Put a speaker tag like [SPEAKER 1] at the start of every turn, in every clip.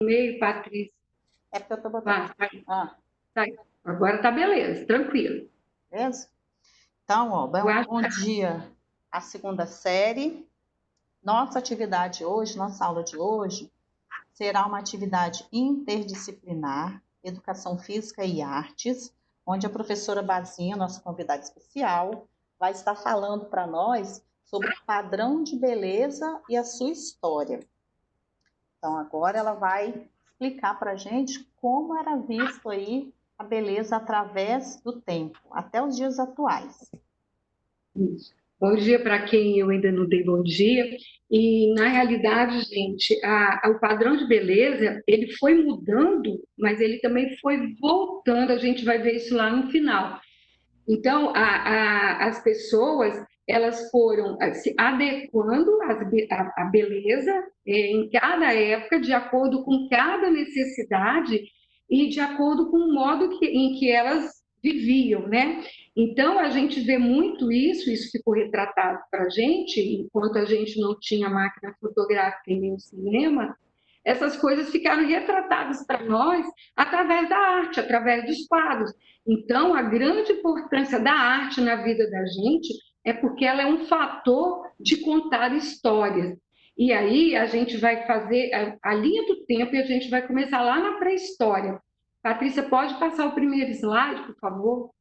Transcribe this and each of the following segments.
[SPEAKER 1] meio, Patrícia.
[SPEAKER 2] É porque eu estou botando.
[SPEAKER 1] Tá. Agora tá beleza, tranquilo.
[SPEAKER 2] Beleza? Então, ó, bom dia à segunda série. Nossa atividade hoje, nossa aula de hoje, será uma atividade interdisciplinar, Educação Física e Artes, onde a professora Bazinha, nossa convidada especial, vai estar falando para nós sobre o padrão de beleza e a sua história. Então, agora ela vai explicar para a gente como era visto aí a beleza através do tempo, até os dias atuais.
[SPEAKER 1] Isso. Bom dia para quem eu ainda não dei bom dia. E, na realidade, gente, o padrão de beleza, ele foi mudando, mas ele também foi voltando, a gente vai ver isso lá no final. Então, as pessoas, elas foram se adequando à beleza em cada época, de acordo com cada necessidade e de acordo com o modo em que elas viviam, né? Então, a gente vê muito isso ficou retratado para a gente, enquanto a gente não tinha máquina fotográfica e nem o cinema, essas coisas ficaram retratadas para nós através da arte, através dos quadros. Então, a grande importância da arte na vida da gente é porque ela é um fator de contar histórias. E aí a gente vai fazer a linha do tempo e a gente vai começar lá na pré-história. Patrícia, pode passar o primeiro slide, por favor?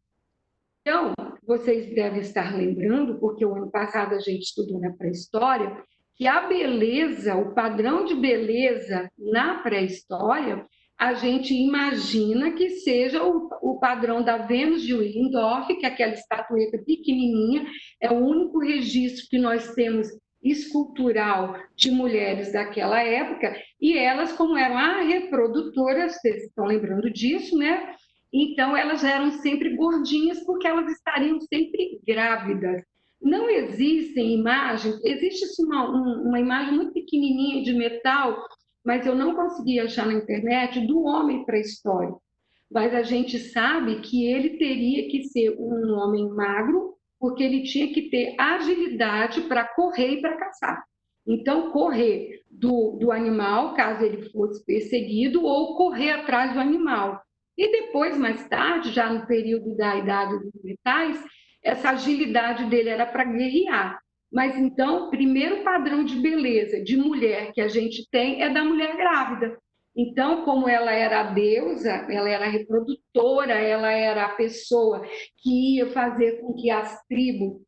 [SPEAKER 1] Então, vocês devem estar lembrando, porque o ano passado a gente estudou na pré-história, que a beleza, o padrão de beleza na pré-história, a gente imagina que seja o padrão da Vênus de Willendorf, que é aquela estatueta pequenininha, é o único registro que nós temos escultural de mulheres daquela época, e elas, como eram reprodutoras, vocês estão lembrando disso, né? Então, elas eram sempre gordinhas porque elas estariam sempre grávidas. Não existem imagens, existe uma imagem muito pequenininha de metal, mas eu não consegui achar na internet, do homem pré-histórico. Mas a gente sabe que ele teria que ser um homem magro, porque ele tinha que ter agilidade para correr e para caçar. Então, correr do animal, caso ele fosse perseguido, ou correr atrás do animal. E depois, mais tarde, já no período da Idade dos Metais, essa agilidade dele era para guerrear. Mas então, o primeiro padrão de beleza de mulher que a gente tem é da mulher grávida. Então, como ela era a deusa, ela era a reprodutora, ela era a pessoa que ia fazer com que as tribos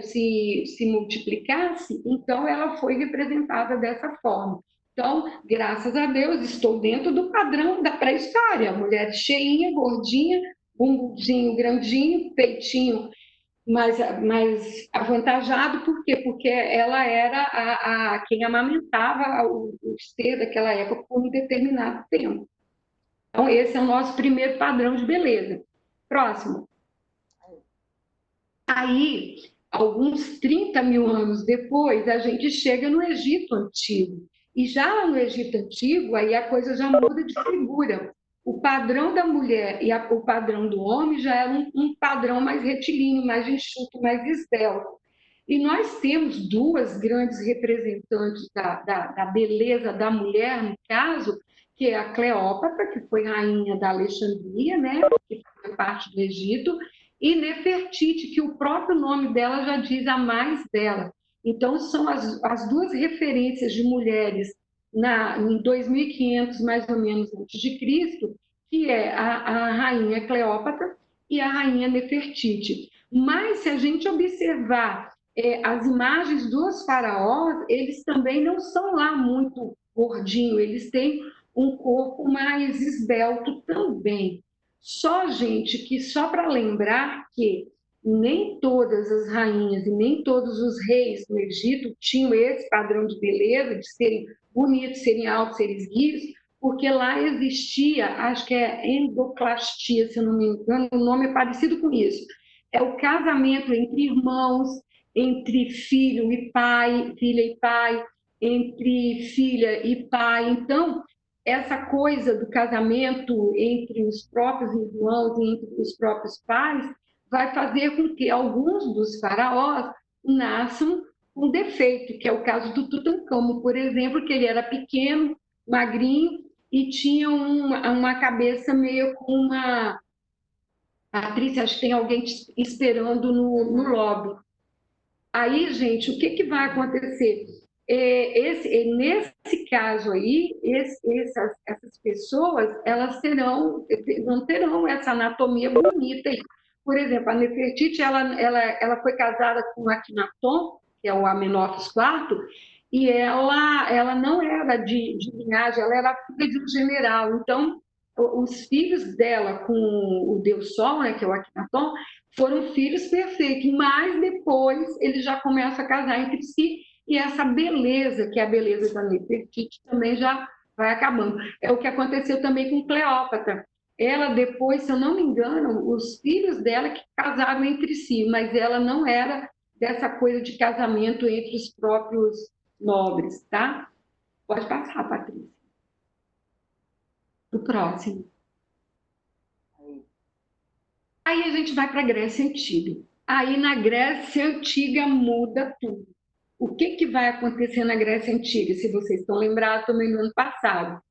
[SPEAKER 1] se multiplicassem, então ela foi representada dessa forma. Então, graças a Deus, estou dentro do padrão da pré-história. Mulher cheinha, gordinha, bumbumzinho grandinho, peitinho mais avantajado. Por quê? Porque ela era quem amamentava o ser daquela época por um determinado tempo. Então, esse é o nosso primeiro padrão de beleza. Próximo. Aí, alguns 30 mil anos depois, a gente chega no Egito Antigo. E já no Egito Antigo, aí a coisa já muda de figura. O padrão da mulher e o padrão do homem já era um padrão mais retilíneo, mais enxuto, mais esbelto. E nós temos duas grandes representantes da beleza da mulher, no caso, que é a Cleópatra, que foi rainha da Alexandria, né, que foi parte do Egito, e Nefertiti, que o próprio nome dela já diz a mais dela. Então, são as duas referências de mulheres em 2500, mais ou menos, antes de Cristo, que é a rainha Cleópatra e a rainha Nefertiti. Mas, se a gente observar as imagens dos faraós, eles também não são lá muito gordinhos, eles têm um corpo mais esbelto também. Só, gente, que só para lembrar que nem todas as rainhas e nem todos os reis do Egito tinham esse padrão de beleza, de serem bonitos, serem altos, serem esguios, porque lá existia, acho que é endoclastia, se eu não me engano, o nome é parecido com isso. É o casamento entre irmãos, entre filho e pai, filha e pai, entre filha e pai. Então, essa coisa do casamento entre os próprios irmãos e entre os próprios pais vai fazer com que alguns dos faraós nasçam com defeito, que é o caso do Tutancâmon, por exemplo, que ele era pequeno, magrinho, e tinha uma cabeça meio com uma... Patrícia, acho que tem alguém te esperando no lobby. Aí, gente, o que que vai acontecer? Nesse caso aí, essas pessoas, elas não terão essa anatomia bonita aí. Por exemplo, a Nefertiti, ela foi casada com Akhenaton, que é o Amenófis IV, e ela não era de linhagem, ela era filha de um general. Então, os filhos dela com o Deus Sol, né, que é o Akhenaton, foram filhos perfeitos, mas depois eles já começam a casar entre si e essa beleza, que é a beleza da Nefertiti, também já vai acabando. É o que aconteceu também com Cleópatra. Ela depois, se eu não me engano, os filhos dela que casaram entre si, mas ela não era dessa coisa de casamento entre os próprios nobres, tá? Pode passar, Patrícia. O próximo. Aí a gente vai para a Grécia Antiga. Aí na Grécia Antiga muda tudo. O que, que vai acontecer na Grécia Antiga? Se vocês estão lembrados também no ano passado.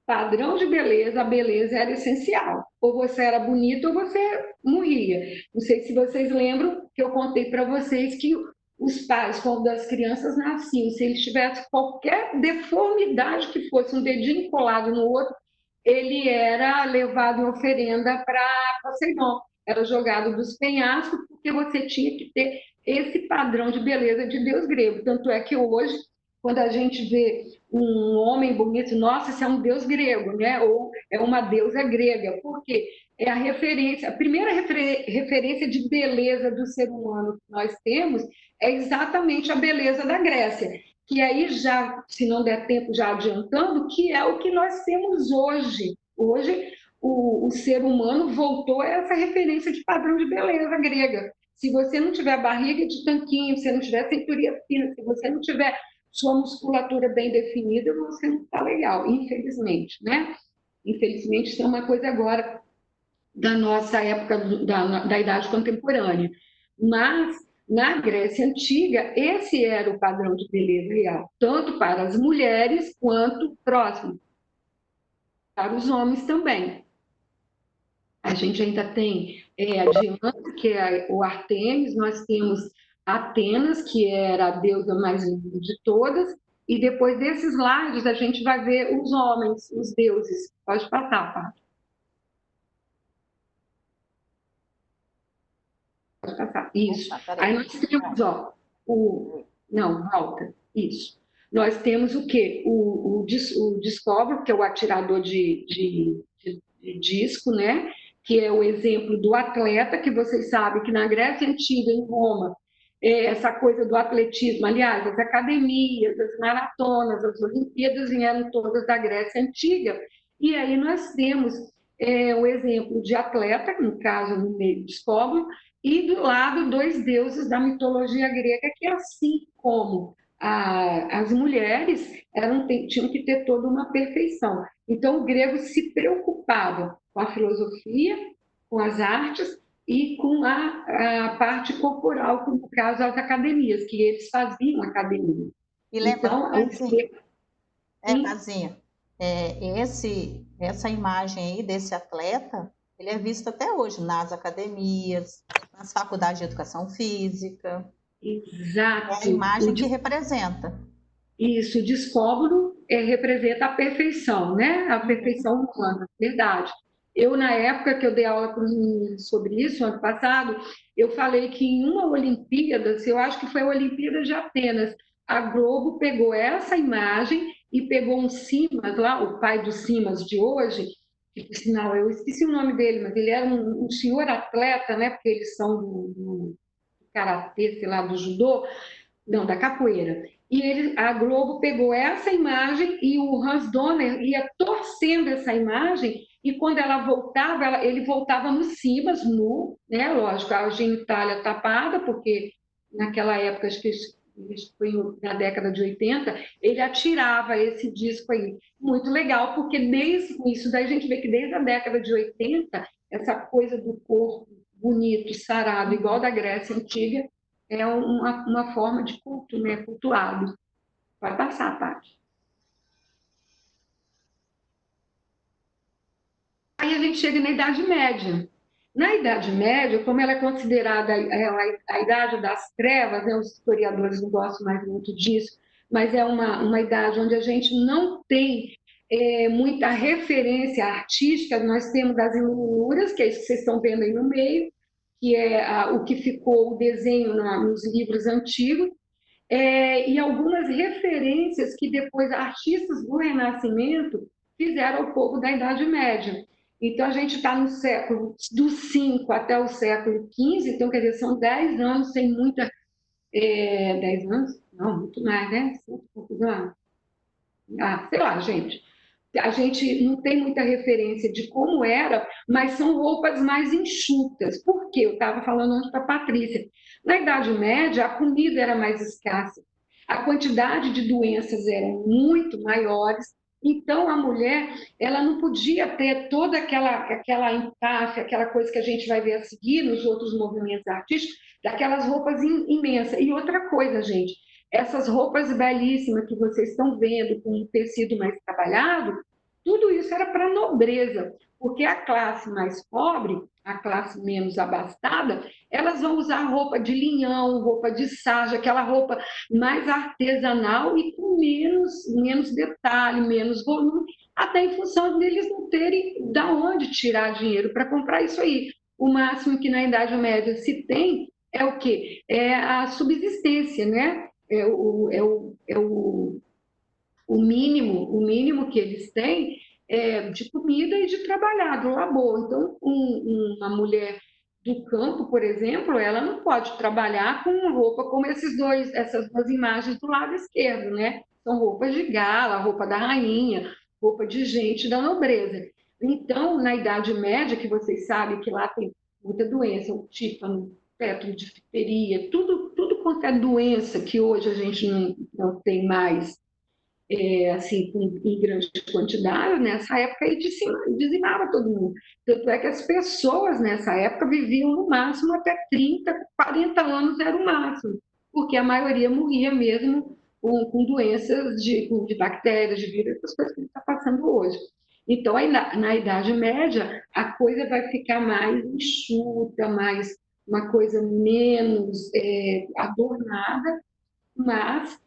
[SPEAKER 1] Padrão de beleza, a beleza era essencial. Ou você era bonito ou você morria. Não sei se vocês lembram que eu contei para vocês que os pais, quando as crianças nasciam, se eles tivessem qualquer deformidade que fosse, um dedinho colado no outro, ele era levado em oferenda para Poseidon. Era jogado dos penhascos, porque você tinha que ter esse padrão de beleza de Deus grego. Tanto é que hoje, quando a gente vê um homem bonito, nossa, esse é um deus grego, né? Ou é uma deusa grega, porque é a referência, a primeira referência de beleza do ser humano que nós temos é exatamente a beleza da Grécia. Que aí já, se não der tempo, já adiantando, que é o que nós temos hoje. Hoje, o ser humano voltou a essa referência de padrão de beleza grega. Se você não tiver barriga de tanquinho, se você não tiver cinturinha fina, se você não tiver sua musculatura bem definida, você não está legal, infelizmente, né? Infelizmente, isso é uma coisa agora da nossa época, da idade contemporânea. Mas, na Grécia Antiga, esse era o padrão de beleza real, tanto para as mulheres quanto, próximo, para os homens também. A gente ainda tem a Diana, que é o Artemis, nós temos Atenas, que era a deusa mais linda de todas, e depois desses lados a gente vai ver os homens, os deuses. Pode passar, Paty. Pode passar. Isso. Aí nós temos, ó, Não, volta. Isso. Nós temos o quê? O Discovery, que é o atirador de disco, né? Que é o exemplo do atleta, que vocês sabem que na Grécia Antiga, em Roma, essa coisa do atletismo, aliás, as academias, as maratonas, as Olimpíadas vieram todas da Grécia Antiga. E aí nós temos o exemplo de atleta, no caso, no meio de Discovery, e do lado dois deuses da mitologia grega, que assim como as mulheres tinham que ter toda uma perfeição. Então, o grego se preocupava com a filosofia, com as artes e com a parte corporal, como no caso as academias, que eles faziam academia.
[SPEAKER 2] E lembrando, Casinha, essa imagem aí desse atleta, ele é visto até hoje nas academias, nas faculdades de educação física.
[SPEAKER 1] Exato.
[SPEAKER 2] É a imagem que representa.
[SPEAKER 1] Isso, o descobro representa a perfeição, né? A perfeição humana, verdade. Eu, na época que eu dei aula para os meninos sobre isso, ano passado, eu falei que em uma Olimpíada, eu acho que foi a Olimpíada de Atenas, a Globo pegou essa imagem e pegou um Simas lá, o pai do Simas de hoje, que, por sinal, eu esqueci o nome dele, mas ele era um senhor atleta, né? Porque eles são do karatê, sei lá, do judô, não, da capoeira. E a Globo pegou essa imagem e o Hans Donner ia torcendo essa imagem, e quando ela voltava, ele voltava no Simas, nu, né? Lógico, a genitália tapada, porque naquela época, acho que foi na década de 80, ele atirava esse disco aí. Muito legal, porque desde isso daí a gente vê que desde a década de 80, essa coisa do corpo bonito, sarado, igual da Grécia Antiga, é uma forma de culto, né? Cultuado. Vai passar, Paty. gente chega na Idade Média. Na Idade Média, como ela é considerada a Idade das Trevas, né, os historiadores não gostam mais muito disso, mas é uma idade onde a gente não tem muita referência artística. Nós temos as iluminuras, que é isso que vocês estão vendo aí no meio, que é o que ficou o desenho nos livros antigos, e algumas referências que depois artistas do Renascimento fizeram ao povo da Idade Média. Então, a gente está no século do 5 até o século XV, então, quer dizer, são 10 anos sem muita... 10 anos? Não, muito mais, né? 5 poucos anos. Sei lá, gente. A gente não tem muita referência de como era, mas são roupas mais enxutas. Por quê? Eu estava falando antes para a Patrícia. Na Idade Média, a comida era mais escassa, a quantidade de doenças eram muito maiores, então a mulher ela não podia ter toda aquela empáfia, aquela coisa que a gente vai ver a seguir nos outros movimentos artísticos, daquelas roupas imensas. E outra coisa, gente, essas roupas belíssimas que vocês estão vendo, com um tecido mais trabalhado, tudo isso era para a nobreza, porque a classe mais pobre, a classe menos abastada, elas vão usar roupa de linhão, roupa de sarja, aquela roupa mais artesanal e com menos detalhe, menos volume, até em função deles não terem da onde tirar dinheiro para comprar isso aí. O máximo que na Idade Média se tem é o quê? É a subsistência, né? O mínimo que eles têm de comida e de trabalhar, do labor. Então, uma mulher do campo, por exemplo, ela não pode trabalhar com roupa como essas duas imagens do lado esquerdo, né? São roupas de gala, roupa da rainha, roupa de gente da nobreza. Então, na Idade Média, que vocês sabem que lá tem muita doença, o tífano, tétano, difteria, tudo quanto é doença que hoje a gente não tem mais, assim, em grande quantidade, nessa época ele dizimava todo mundo. Tanto é que as pessoas nessa época viviam no máximo até 30, 40 anos era o máximo, porque a maioria morria mesmo com doenças de bactérias, de vírus, essas coisas que a gente está passando hoje. Então, aí na Idade Média, a coisa vai ficar mais enxuta, mais uma coisa menos adornada, mas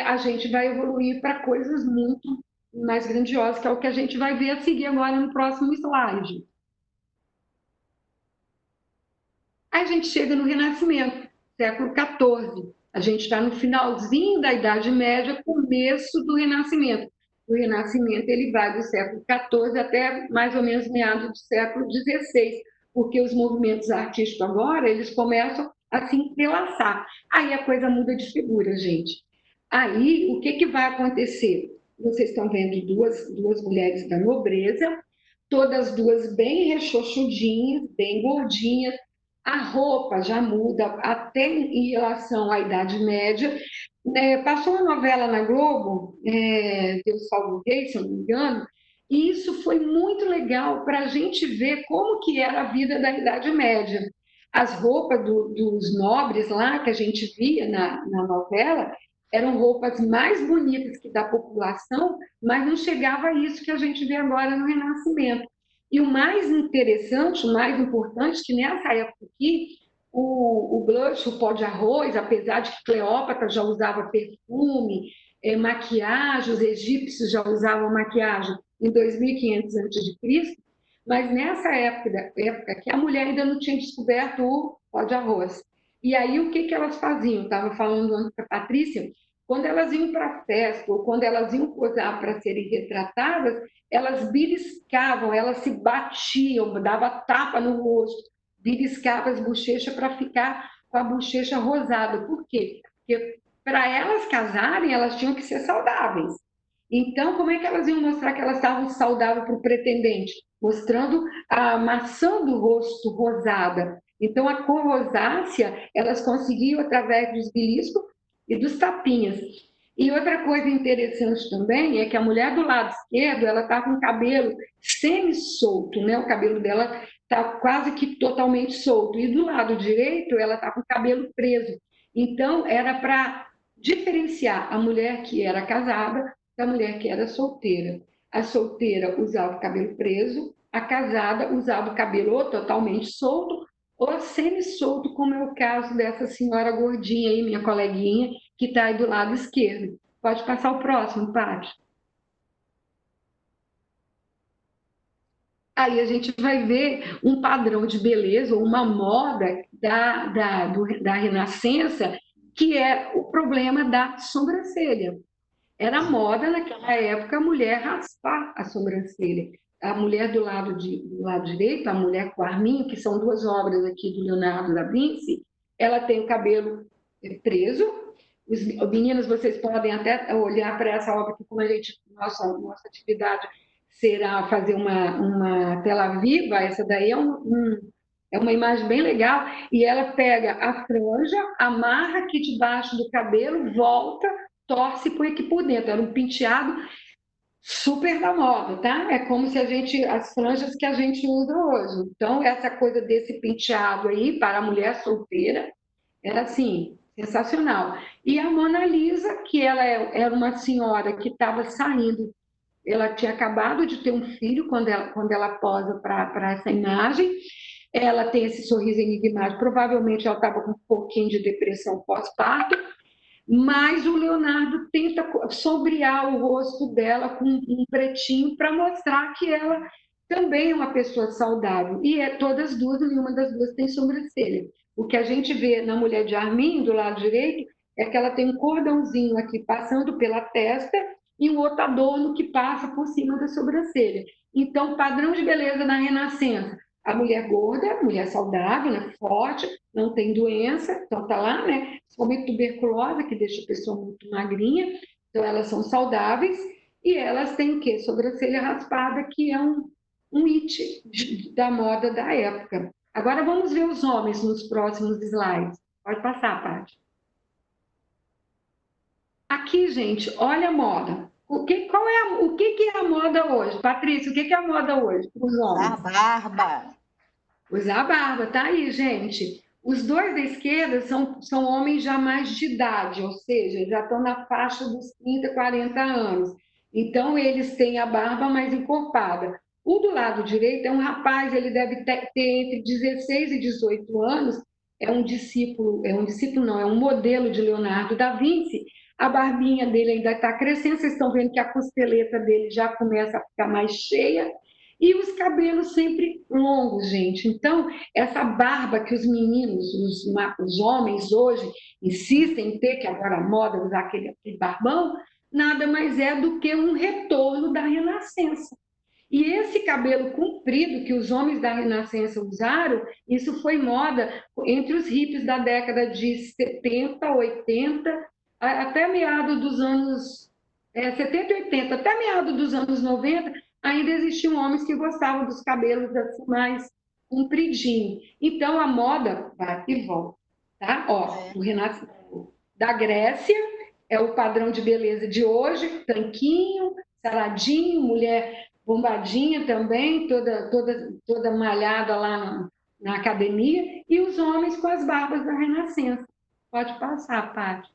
[SPEAKER 1] a gente vai evoluir para coisas muito mais grandiosas, que é o que a gente vai ver a seguir agora no próximo slide. Aí a gente chega no Renascimento, século XIV. A gente está no finalzinho da Idade Média, começo do Renascimento. O Renascimento ele vai do século XIV até mais ou menos meados do século XVI, porque os movimentos artísticos agora eles começam a se entrelaçar. Aí a coisa muda de figura, gente. Aí o que vai acontecer? Vocês estão vendo duas mulheres da nobreza, todas duas bem rechonchudinhas, bem gordinhas. A roupa já muda até em relação à Idade Média. Passou uma novela na Globo, Deus Salve o Rei, se eu não me engano, e isso foi muito legal para a gente ver como que era a vida da Idade Média. As roupas dos nobres lá, que a gente via na novela, eram roupas mais bonitas que da população, mas não chegava a isso que a gente vê agora no Renascimento. E o mais interessante, o mais importante, que nessa época aqui, o blush, o pó de arroz, apesar de que Cleópatra já usava perfume, maquiagem, os egípcios já usavam maquiagem em 2500 a.C., mas nessa época que a mulher ainda não tinha descoberto o pó de arroz. E aí o que elas faziam? Estava falando antes para a Patrícia, quando elas iam para a festa ou quando elas iam posar para serem retratadas, elas beliscavam, elas se batiam, dava tapa no rosto, beliscava as bochechas para ficar com a bochecha rosada. Por quê? Porque para elas casarem, elas tinham que ser saudáveis. Então, como é que elas iam mostrar que elas estavam saudáveis para o pretendente? Mostrando a maçã do rosto rosada. Então, a cor rosácea, elas conseguiam através dos beliscos e dos tapinhas. E outra coisa interessante também é que a mulher do lado esquerdo, ela está com o cabelo semi-solto, né? O cabelo dela está quase que totalmente solto. E do lado direito, ela está com o cabelo preso. Então, era para diferenciar a mulher que era casada da mulher que era solteira. A solteira usava o cabelo preso, a casada usava o cabelo ou totalmente solto ou semi-solto, como é o caso dessa senhora gordinha aí, minha coleguinha, que está aí do lado esquerdo. Pode passar o próximo, Paty. Aí a gente vai ver um padrão de beleza, ou uma moda da Renascença, que é o problema da sobrancelha. Era moda naquela época a mulher raspar a sobrancelha. A mulher do lado direito, a mulher com arminho, que são duas obras aqui do Leonardo da Vinci, ela tem o cabelo preso. Os meninos, vocês podem até olhar para essa obra, que como a gente, nossa atividade será fazer uma tela viva, essa daí é uma imagem bem legal, e ela pega a franja, amarra aqui debaixo do cabelo, volta, torce e põe aqui por dentro. Era um penteado super da moda, tá? É como se as franjas que a gente usa hoje. Então, essa coisa desse penteado aí para a mulher solteira era assim, sensacional. E a Mona Lisa, que ela era uma senhora que estava saindo, ela tinha acabado de ter um filho quando ela posa para essa imagem. Ela tem esse sorriso enigmático, provavelmente ela estava com um pouquinho de depressão pós-parto, mas o Leonardo tenta sombrear o rosto dela com um pretinho para mostrar que ela também é uma pessoa saudável. E todas duas, nenhuma das duas tem sobrancelha. O que a gente vê na mulher de Arminho, do lado direito, é que ela tem um cordãozinho aqui passando pela testa e um outro adorno que passa por cima da sobrancelha. Então, padrão de beleza na Renascença. A mulher gorda, a mulher saudável, né, forte, não tem doença, então tá lá, né? Principalmente tuberculose, que deixa a pessoa muito magrinha, então elas são saudáveis, e elas têm o quê? Sobrancelha raspada, que é um it da moda da época. Agora vamos ver os homens nos próximos slides. Pode passar, Paty. Aqui, gente, olha a moda. O que é a moda hoje? Patrícia, o que é a moda hoje para os homens?
[SPEAKER 2] Usar barba.
[SPEAKER 1] Usar barba, tá aí, gente. Os dois da esquerda são homens já mais de idade, ou seja, já estão na faixa dos 30, 40 anos. Então, eles têm a barba mais encorpada. O do lado direito é um rapaz, ele deve ter entre 16 e 18 anos, é um discípulo não, é um modelo de Leonardo da Vinci. A barbinha dele ainda está crescendo, vocês estão vendo que a costeleta dele já começa a ficar mais cheia, e os cabelos sempre longos, gente. Então, essa barba que os meninos, os homens hoje insistem em ter, que agora a moda usar aquele barbão, nada mais é do que um retorno da Renascença. E esse cabelo comprido que os homens da Renascença usaram, isso foi moda entre os hippies da década de 70, 80, até meado dos anos 70 e 80, até meado dos anos 90, ainda existiam homens que gostavam dos cabelos assim mais compridinho. Então a moda vai e volta, tá? Ó, o Renascimento da Grécia é o padrão de beleza de hoje, tanquinho, saradinho, mulher bombadinha também, toda malhada lá na academia, e os homens com as barbas da Renascença. Pode passar, Paty.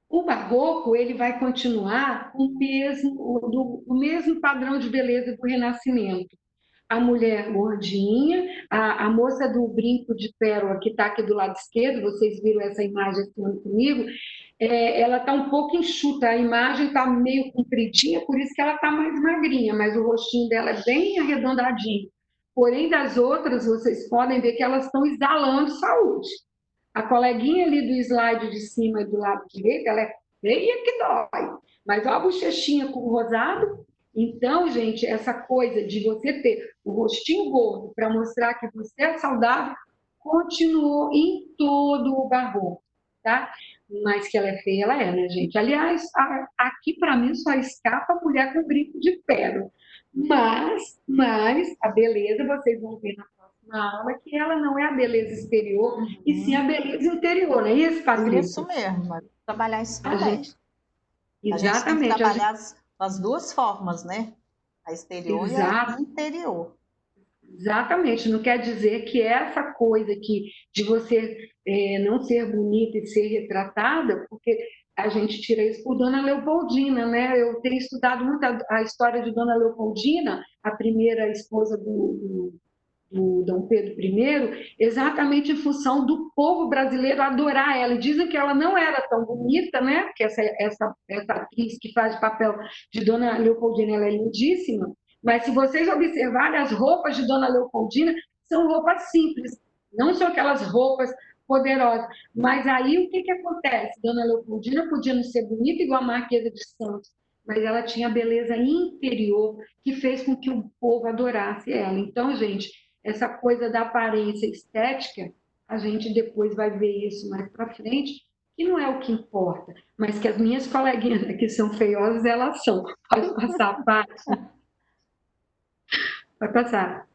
[SPEAKER 1] O barroco ele vai continuar o mesmo padrão de beleza do Renascimento. A mulher gordinha, a moça do brinco de pérola que está aqui do lado esquerdo, vocês viram essa imagem aqui comigo, ela está um pouco enxuta, a imagem está meio compridinha, por isso que ela está mais magrinha, mas o rostinho dela é bem arredondadinho. Porém, das outras, vocês podem ver que elas estão exalando saúde. A coleguinha ali do slide de cima e do lado direito, ela é feia que dói. Mas olha a bochechinha com o rosado. Então, gente, essa coisa de você ter o rostinho gordo para mostrar que você é saudável, continuou em todo o barroco, tá? Mas que ela é feia, ela é, né, gente? Aliás, aqui para mim só escapa a mulher com brinco de pérola. Mas a beleza, vocês vão ver na aula que ela não é a beleza exterior, e sim a beleza interior, não é isso, Patrícia?
[SPEAKER 2] Isso mesmo, trabalhar isso também.
[SPEAKER 1] Exatamente.
[SPEAKER 2] A gente tem que trabalhar as duas formas, né? A exterior e a interior.
[SPEAKER 1] Exatamente, não quer dizer que essa coisa aqui de você não ser bonita e ser retratada, porque a gente tira isso por Dona Leopoldina, né? Eu tenho estudado muito a história de Dona Leopoldina, a primeira esposa do Dom Pedro I, exatamente em função do povo brasileiro adorar ela. E dizem que ela não era tão bonita, né? Que essa atriz que faz o papel de Dona Leopoldina, ela é lindíssima, mas se vocês observarem, as roupas de Dona Leopoldina são roupas simples, não são aquelas roupas poderosas. Mas aí o que, que acontece? Dona Leopoldina podia não ser bonita igual a Marquesa de Santos, mas ela tinha a beleza interior que fez com que o povo adorasse ela. Então, gente, essa coisa da aparência estética, a gente depois vai ver isso mais para frente, que não é o que importa, mas que as minhas coleguinhas aqui são feiosas, elas são. Pode passar a parte. Vai passar.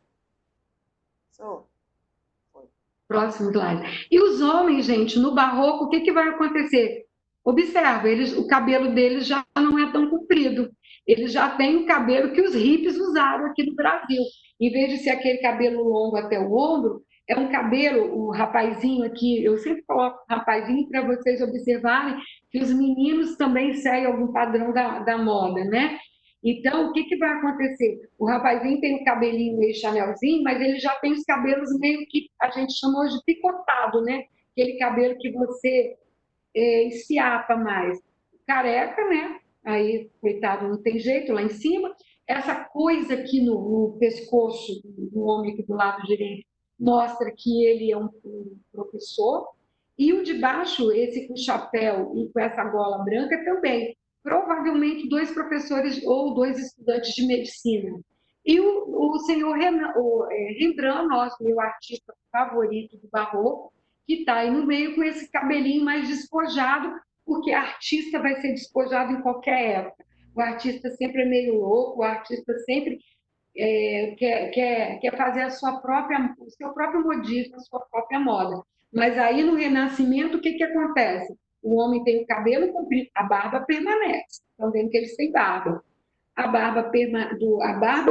[SPEAKER 1] Próximo slide. E os homens, gente, no barroco, o que, que vai acontecer? Observa, o cabelo deles já não é tão comprido. Eles já têm o cabelo que os hippies usaram aqui no Brasil. Em vez de ser aquele cabelo longo até o ombro, é um cabelo, o rapazinho aqui, eu sempre coloco rapazinho para vocês observarem que os meninos também seguem algum padrão da moda, né? Então, o que, que vai acontecer? O rapazinho tem o cabelinho meio chanelzinho, mas ele já tem os cabelos meio que a gente chamou de picotado, né? Aquele cabelo que você estiapa mais. Careca, né? Aí, coitado, não tem jeito, lá em cima. Essa coisa aqui no pescoço do homem aqui do lado direito mostra que ele é um professor. E o de baixo, esse com chapéu e com essa gola branca também. Provavelmente dois professores ou dois estudantes de medicina. E o senhor Rembrandt, nosso meu artista favorito do barroco, que está aí no meio com esse cabelinho mais despojado, porque artista vai ser despojado em qualquer época. O artista sempre é meio louco, o artista sempre quer fazer o seu próprio modismo, a sua própria moda. Mas aí no Renascimento, o que, que acontece? O homem tem o cabelo comprido, a barba permanece. Estão vendo que eles têm barba. A barba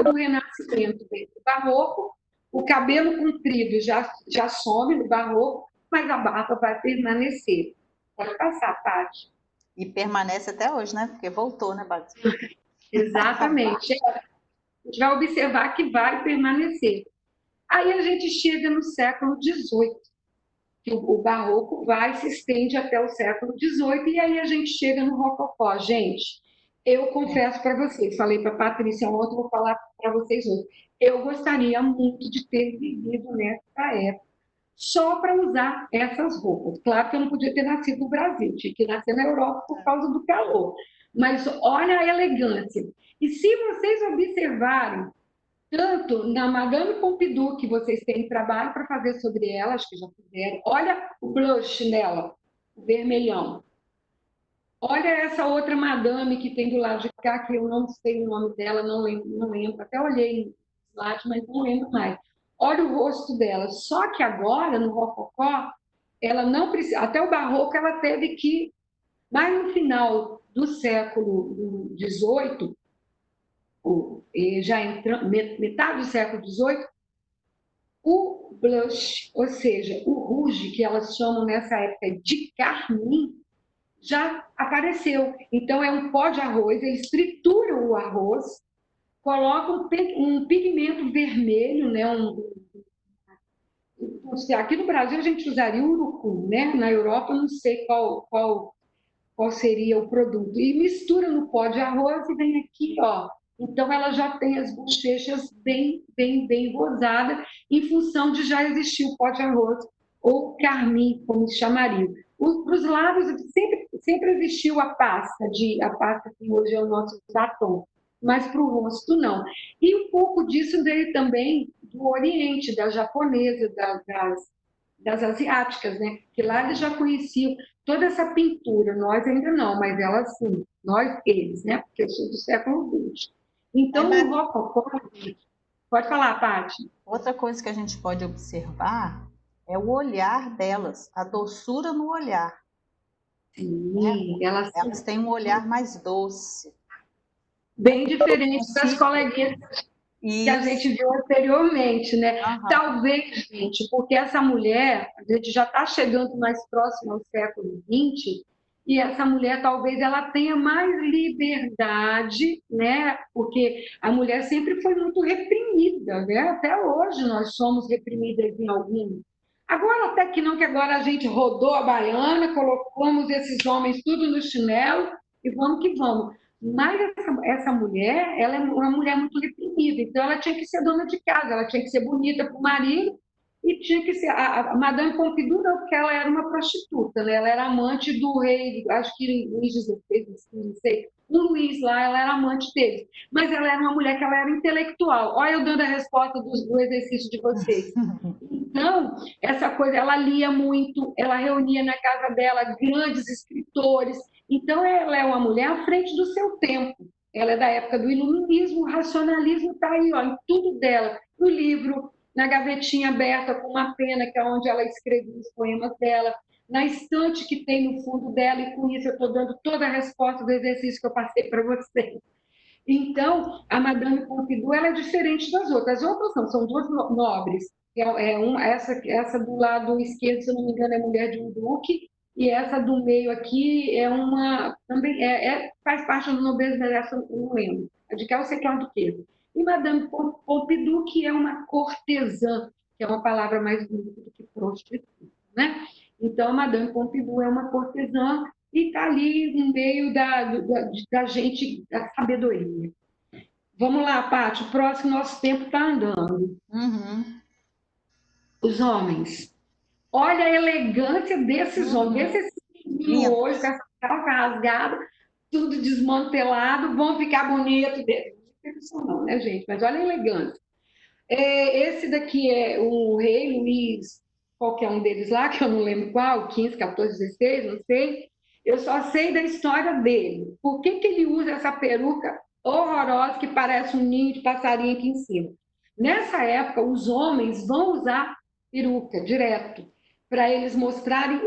[SPEAKER 1] do Renascimento vem do Barroco, o cabelo comprido já some no Barroco, mas a barba vai permanecer. Pode passar, Paty.
[SPEAKER 2] E permanece até hoje, né? Porque voltou, né, Paty?
[SPEAKER 1] Exatamente. A gente vai observar que vai permanecer. Aí a gente chega no século XVIII, que o Barroco vai se estende até o século XVIII, e aí a gente chega no Rococó. Gente, eu confesso para vocês, falei para a Patrícia ontem, vou falar para vocês hoje, eu gostaria muito de ter vivido nessa época, só para usar essas roupas. Claro que eu não podia ter nascido no Brasil, tinha que nascer na Europa por causa do calor. Mas olha a elegância. E se vocês observarem, tanto na Madame Pompidou, que vocês têm trabalho para fazer sobre ela, acho que já fizeram, olha o blush nela, o vermelhão. Olha essa outra madame que tem do lado de cá, que eu não sei o nome dela, não lembro. Até olhei no slide, mas não lembro mais. Olha o rosto dela. Só que agora, no Rococó, ela não precisa. Até o Barroco, ela teve que. Mas no final do século XVIII, já entrando, metade do século XVIII, o blush, ou seja, o rouge, que elas chamam nessa época de carmim, já apareceu. Então, é um pó de arroz, eles trituram o arroz, colocam um pigmento vermelho, né? Aqui no Brasil a gente usaria o urucum, né? Na Europa eu não sei qual seria o produto. E mistura no pó de arroz e vem aqui, ó. Então ela já tem as bochechas bem rosadas, em função de já existir o pó de arroz, ou carmim, como se chamaria. Para os lábios sempre existiu a pasta que hoje é o nosso batom, mas para o rosto não. E um pouco disso veio também do Oriente, da japonesa, das asiáticas, né? Que lá eles já conheciam toda essa pintura, nós ainda não, mas elas sim, eles, né? Porque eu sou do século XX. Então, o Rococó, pode falar, Paty.
[SPEAKER 2] Outra coisa que a gente pode observar é o olhar delas, a doçura no olhar.
[SPEAKER 1] Sim,
[SPEAKER 2] né? Elas têm um olhar mais doce.
[SPEAKER 1] Bem diferente das coleguinhas que a gente viu anteriormente, né? Uhum. Talvez, gente, porque essa mulher, a gente já está chegando mais próximo ao século XX, e essa mulher talvez ela tenha mais liberdade, né? Porque a mulher sempre foi muito reprimida, né? Até hoje nós somos reprimidas em algum. Agora até que não, que agora a gente rodou a baiana, colocamos esses homens tudo no chinelo e vamos que vamos. Mas essa mulher, ela é uma mulher muito reprimida, então ela tinha que ser dona de casa, ela tinha que ser bonita para o marido, e tinha que ser. A Madame Pompidou, não, porque ela era uma prostituta, né? Ela era amante do rei, acho que Luís XVI, não sei. O Luís lá, ela era amante dele. Mas ela era uma mulher que ela era intelectual. Olha eu dando a resposta do exercício de vocês. Então, essa coisa, ela lia muito, ela reunia na casa dela grandes escritores. Então, ela é uma mulher à frente do seu tempo. Ela é da época do iluminismo, o racionalismo está aí, ó, em tudo dela. No livro, na gavetinha aberta com uma pena, que é onde ela escreveu os poemas dela, na estante que tem no fundo dela, e com isso eu estou dando toda a resposta do exercício que eu passei para vocês. Então, a Madame Pompidou ela é diferente das outras. As outras não, são duas nobres. Essa do lado esquerdo, se eu não me engano, é mulher de um duque, e essa do meio aqui é uma. Também faz parte da nobreza, mas essa eu não lembro. A de cá eu sei que é uma duquesa. E Madame Pompidou, que é uma cortesã, que é uma palavra mais bonita do que prostituta, né? Então, a Madame Pompidou é uma cortesã e está ali no meio da gente, da sabedoria. Vamos lá, Paty, o próximo nosso tempo está andando.
[SPEAKER 2] Uhum.
[SPEAKER 1] Os homens. Olha a elegância desses homens. Desses hoje, com essa calça rasgada, tudo desmantelado, vão ficar bonito. Não, né, gente? Mas olha a elegância. Esse daqui é o rei Luís, qualquer um deles lá, que eu não lembro qual, 15, 14, 16, não sei. Eu só sei da história dele. Por que, que ele usa essa peruca horrorosa que parece um ninho de passarinho aqui em cima? Nessa época, os homens vão usar peruca direto, para eles mostrarem.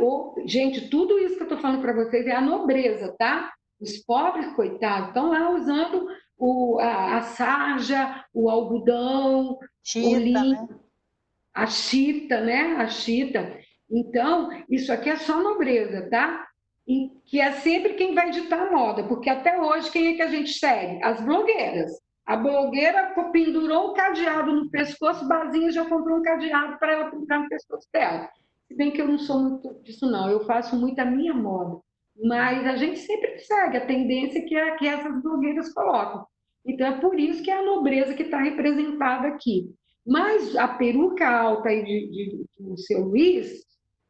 [SPEAKER 1] Gente, tudo isso que eu estou falando para vocês é a nobreza, tá? Os pobres, coitados, estão lá usando a sarja, o algodão, o
[SPEAKER 2] Chita,
[SPEAKER 1] linho,
[SPEAKER 2] né?
[SPEAKER 1] a chita, né? A chita. Então, isso aqui é só nobreza, tá? E que é sempre quem vai ditar a moda, porque até hoje quem é que a gente segue? As blogueiras. A blogueira pendurou um cadeado no pescoço, Bazinha já comprou um cadeado para ela pendurar no pescoço dela. Se bem que eu não sou muito disso, não. Eu faço muito a minha moda. Mas a gente sempre segue a tendência que essas blogueiras colocam. Então, é por isso que é a nobreza que está representada aqui. Mas a peruca alta aí do seu Luiz,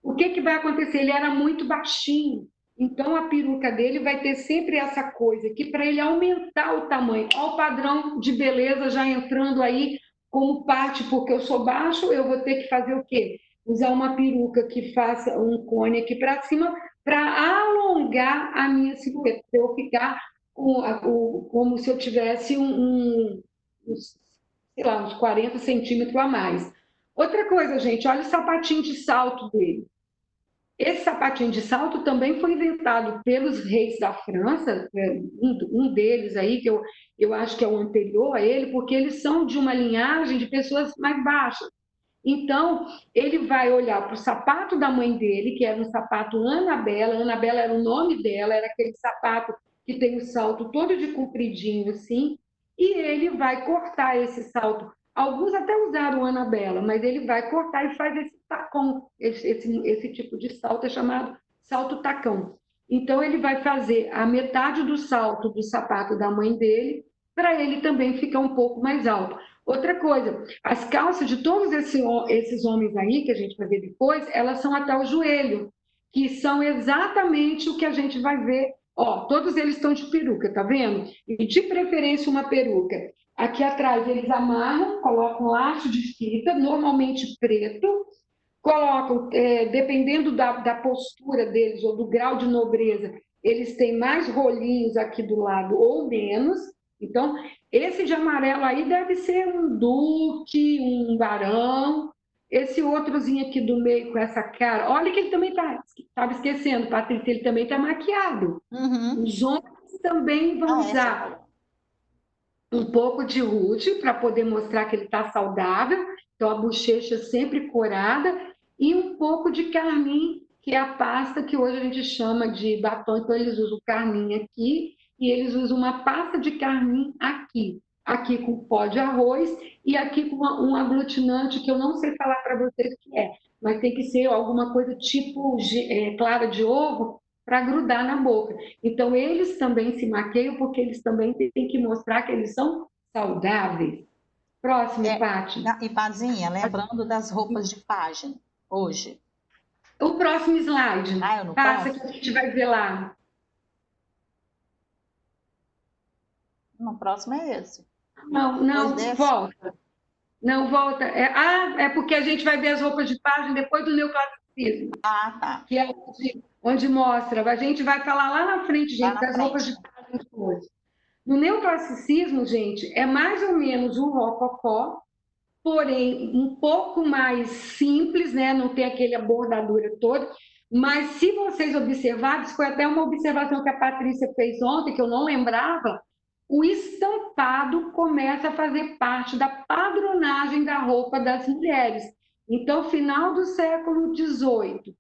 [SPEAKER 1] o que, que vai acontecer? Ele era muito baixinho. Então, a peruca dele vai ter sempre essa coisa aqui para ele aumentar o tamanho. Olha o padrão de beleza já entrando aí como parte, porque eu sou baixo, eu vou ter que fazer o quê? Usar uma peruca que faça um cone aqui para cima para alongar a minha silhueta, para eu ficar como se eu tivesse sei lá, uns 40 centímetros a mais. Outra coisa, gente, olha o sapatinho de salto dele. Esse sapatinho de salto também foi inventado pelos reis da França, um deles aí, que eu acho que é o anterior a ele, porque eles são de uma linhagem de pessoas mais baixas. Então, ele vai olhar para o sapato da mãe dele, que era um sapato Anabela. Anabela era o nome dela, era aquele sapato que tem o salto todo de compridinho assim, e ele vai cortar esse salto. Alguns até usaram Anabela, mas ele vai cortar e faz esse tacão. Esse tipo de salto é chamado salto tacão. Então, ele vai fazer a metade do salto do sapato da mãe dele, para ele também ficar um pouco mais alto. Outra coisa, as calças de todos esses homens aí, que a gente vai ver depois, elas são até o joelho, que são exatamente o que a gente vai ver. Ó, todos eles estão de peruca, tá vendo? E de preferência uma peruca. Aqui atrás eles amarram, colocam laço de fita, normalmente preto, colocam, dependendo da postura deles ou do grau de nobreza, eles têm mais rolinhos aqui do lado ou menos. Então, esse de amarelo aí deve ser um duque, um barão. Esse outrozinho aqui do meio com essa cara, olha que ele também estava esquecendo, Patrícia, ele também está maquiado.
[SPEAKER 2] Uhum.
[SPEAKER 1] Os homens também vão
[SPEAKER 2] Não, essa
[SPEAKER 1] usar um pouco de rude para poder mostrar que ele está saudável, então a bochecha sempre corada, e um pouco de carmim, que é a pasta que hoje a gente chama de batom. Então, eles usam o carmim aqui e eles usam uma pasta de carmim aqui. Aqui com pó de arroz e aqui com um aglutinante que eu não sei falar para vocês o que é, mas tem que ser alguma coisa tipo clara de ovo para grudar na boca. Então, eles também se maqueiam porque eles também têm que mostrar que eles são saudáveis. Próximo, Paty.
[SPEAKER 2] E Pazinha, lembrando das roupas de pajem, hoje.
[SPEAKER 1] O próximo slide. Passa que a gente vai ver lá.
[SPEAKER 2] No próximo é esse.
[SPEAKER 1] Não, volta. Não, volta. É porque a gente vai ver as roupas de pajem depois do neoclassicismo.
[SPEAKER 2] Ah, tá.
[SPEAKER 1] Que é onde mostra. A gente vai falar lá na frente, gente, das roupas de pajem hoje. No neoclassicismo, gente, é mais ou menos um rococó, porém um pouco mais simples, né? Não tem aquele bordadura toda. Mas se vocês observarem, isso foi até uma observação que a Patrícia fez ontem, que eu não lembrava, o estampado começa a fazer parte da padronagem da roupa das mulheres. Então, final do século XVIII,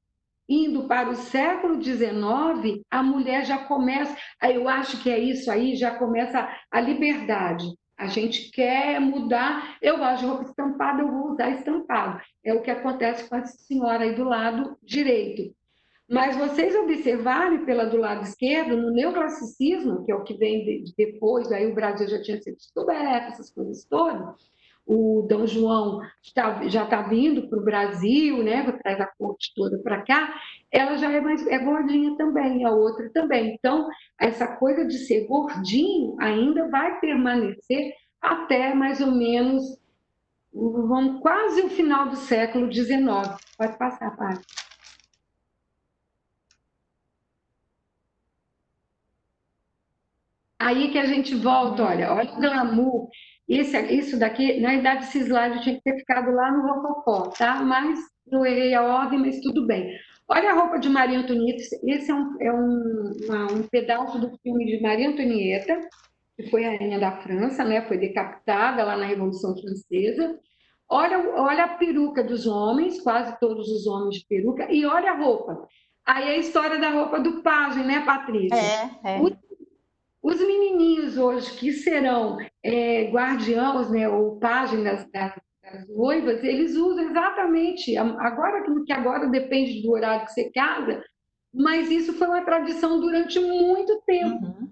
[SPEAKER 1] indo para o século XIX, a mulher já começa, eu acho que é isso aí, já começa a liberdade. A gente quer mudar, eu gosto de roupa estampada, eu vou usar estampado. É o que acontece com a senhora aí do lado direito. Mas vocês observarem pela do lado esquerdo, no neoclassicismo, que é o que vem depois, aí o Brasil já tinha sido descoberto, essas coisas todas, o Dom João já está vindo para o Brasil, né, traz a corte toda para cá, ela já é gordinha também, a outra também. Então, essa coisa de ser gordinho ainda vai permanecer até mais ou menos, vamos, quase o final do século XIX. Pode passar, Paty. Aí que a gente volta, olha o glamour. Isso daqui, na idade desse slide, tinha que ter ficado lá no rococó, tá? Mas eu errei a ordem, mas tudo bem. Olha a roupa de Maria Antonieta. Esse é um pedaço do filme de Maria Antonieta, que foi a rainha da França, né? Foi decapitada lá na Revolução Francesa. Olha a peruca dos homens, quase todos os homens de peruca, e olha a roupa. Aí a história da roupa do pajem, né, Patrícia? Os menininhos hoje que serão guardiãos, né, ou páginas das noivas, eles usam exatamente, agora depende do horário que você casa, mas isso foi uma tradição durante muito tempo.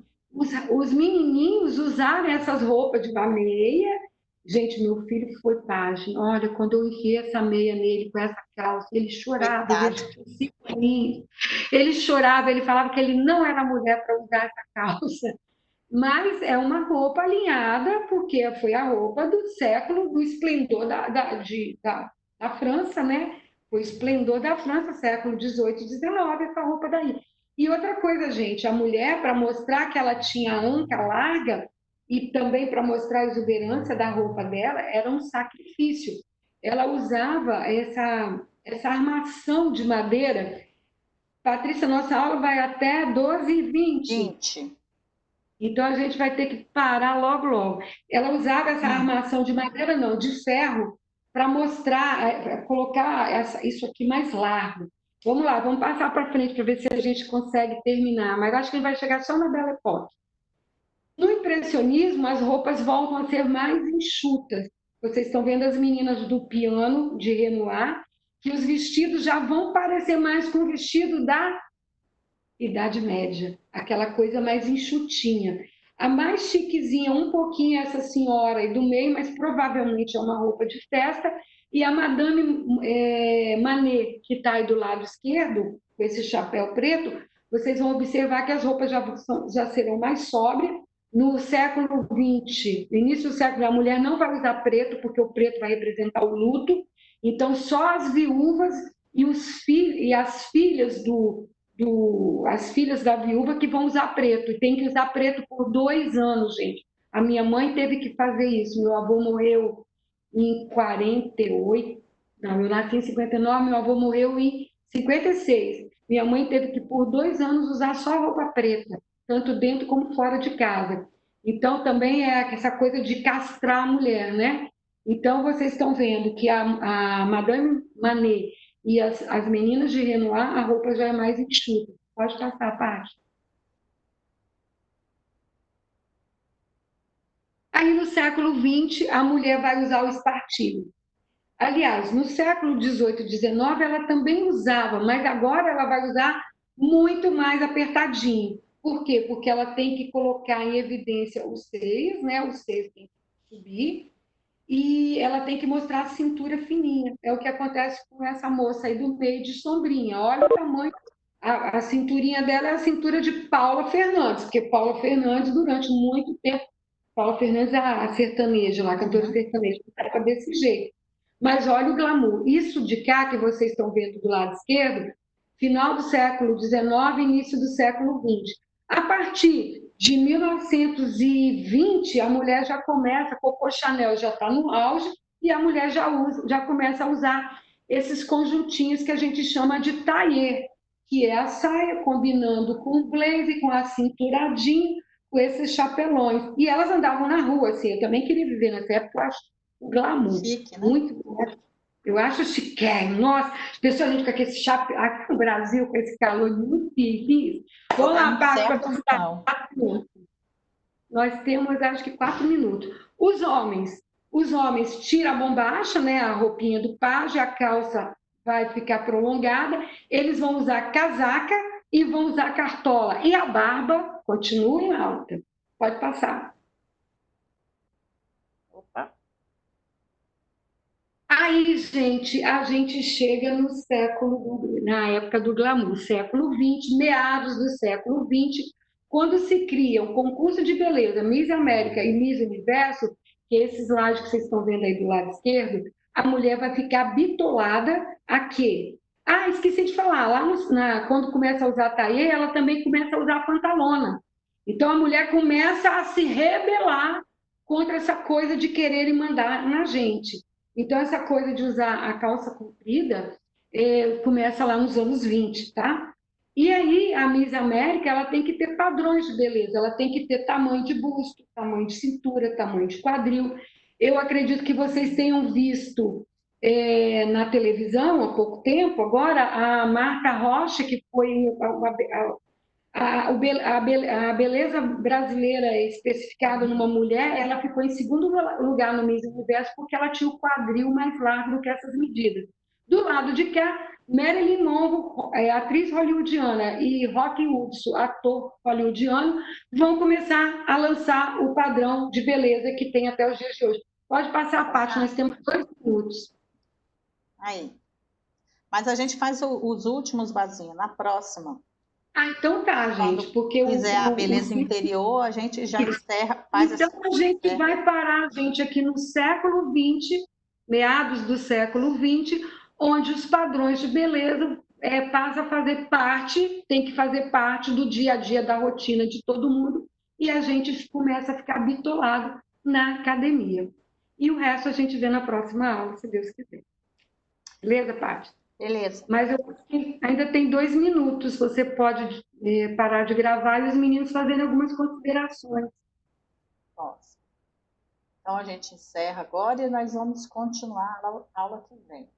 [SPEAKER 1] Os menininhos usaram essas roupas de meia. Gente, meu filho foi pajem. Olha, quando eu enfiei essa meia nele com essa calça, ele chorava. Ele chorava, ele falava que ele não era mulher para usar essa calça. Mas é uma roupa alinhada, porque foi a roupa do século, do esplendor da França, né? O esplendor da França, século XVIII e XIX, essa roupa daí. E outra coisa, gente, a mulher, para mostrar que ela tinha anca larga e também para mostrar a exuberância da roupa dela, era um sacrifício. Ela usava essa armação de madeira. Patrícia, nossa aula vai até 12h20. Então, a gente vai ter que parar logo, logo. Ela usava essa armação de madeira, não, de ferro, para mostrar, colocar isso aqui mais largo. Vamos lá, vamos passar para frente para ver se a gente consegue terminar, mas acho que a gente vai chegar só na Belle Époque. No impressionismo, as roupas voltam a ser mais enxutas. Vocês estão vendo as meninas do piano, de Renoir, que os vestidos já vão parecer mais com o vestido da Idade Média, aquela coisa mais enxutinha. A mais chiquezinha, um pouquinho essa senhora aí do meio, mas provavelmente é uma roupa de festa, e a Madame Manet, que está aí do lado esquerdo, com esse chapéu preto, vocês vão observar que as roupas já serão mais sóbrias. No século XX, no início do século, a mulher não vai usar preto, porque o preto vai representar o luto, então só as viúvas e as filhas as filhas da viúva que vão usar preto, e tem que usar preto por 2 anos, gente. A minha mãe teve que fazer isso, meu avô morreu em 48, não, eu nasci em 59, meu avô morreu em 56. Minha mãe teve que, por 2 anos, usar só roupa preta, tanto dentro como fora de casa. Então, também é essa coisa de castrar a mulher, né? Então, vocês estão vendo que a Madame Manet E as meninas de Renoir, a roupa já é mais enxuta. Pode passar a parte. Aí, no século XX, a mulher vai usar o espartilho. Aliás, no século XVIII, XIX, ela também usava, mas agora ela vai usar muito mais apertadinho. Por quê? Porque ela tem que colocar em evidência os seios, né? Os seios tem que subir, e ela tem que mostrar a cintura fininha. É o que acontece com essa moça aí do meio de sombrinha. Olha o tamanho, a cinturinha dela é a cintura de Paula Fernandes, porque Paula Fernandes, durante muito tempo, Paula Fernandes é a sertaneja lá, cantora sertaneja, estava desse jeito. Mas olha o glamour. Isso de cá que vocês estão vendo do lado esquerdo, final do século XIX, início do século XX. A partir de 1920, a mulher já começa, Coco Chanel já está no auge, e a mulher já começa a usar esses conjuntinhos que a gente chama de tailleur, que é a saia combinando com o blazer, com a cinturadinha, com esses chapelões. E elas andavam na rua, assim, eu também queria viver nessa época, eu acho glamour,
[SPEAKER 2] Chique, né?
[SPEAKER 1] muito, eu acho chiquérrimo, nossa, as pessoas, a gente com aquele chapéu, aqui no Brasil, com esse calor muito pique. Vamos lá, Paty, para
[SPEAKER 2] Incerto, não.
[SPEAKER 1] nós temos, acho que 4 minutos. Os homens tiram a bombacha, né, a roupinha do pajem, a calça vai ficar prolongada, eles vão usar casaca e vão usar cartola. E a barba continua em alta. Pode passar.
[SPEAKER 2] Opa.
[SPEAKER 1] Aí, gente, a gente chega no na época do glamour, século XX, meados do século XX, quando se cria o concurso de beleza Miss América e Miss Universo, que esses lados que vocês estão vendo aí do lado esquerdo, a mulher vai ficar bitolada a quê? Ah, esqueci de falar, lá quando começa a usar taillé, ela também começa a usar pantalona. Então a mulher começa a se rebelar contra essa coisa de querer mandar na gente. Então, essa coisa de usar a calça comprida começa lá nos anos 20, tá? E aí, a Miss América, ela tem que ter padrões de beleza, ela tem que ter tamanho de busto, tamanho de cintura, tamanho de quadril. Eu acredito que vocês tenham visto na televisão há pouco tempo, agora, a Marta Rocha, que foi a beleza brasileira especificada numa mulher, ela ficou em segundo lugar no Miss Universo porque ela tinha o quadril mais largo do que essas medidas. Do lado de cá, Marilyn Monroe, atriz hollywoodiana, e Rock Hudson, ator hollywoodiano, vão começar a lançar o padrão de beleza que tem até os dias de hoje. Pode passar a parte, nós temos 2 minutos.
[SPEAKER 2] Aí. Mas a gente faz os últimos, Bazinha, na próxima.
[SPEAKER 1] Ah, então tá, gente, porque
[SPEAKER 2] quando quiser a beleza interior, a gente já encerra, faz
[SPEAKER 1] então a gente vai parar, gente, aqui no século XX, meados do século XX, onde os padrões de beleza passam a fazer parte, tem que fazer parte do dia a dia, da rotina de todo mundo, e a gente começa a ficar bitolado na academia. E o resto a gente vê na próxima aula, se Deus quiser. Beleza, Paty?
[SPEAKER 2] Beleza.
[SPEAKER 1] Mas eu acho que ainda tem 2 minutos, você pode parar de gravar e os meninos fazerem algumas considerações.
[SPEAKER 2] Nossa. Então a gente encerra agora e nós vamos continuar a aula que vem.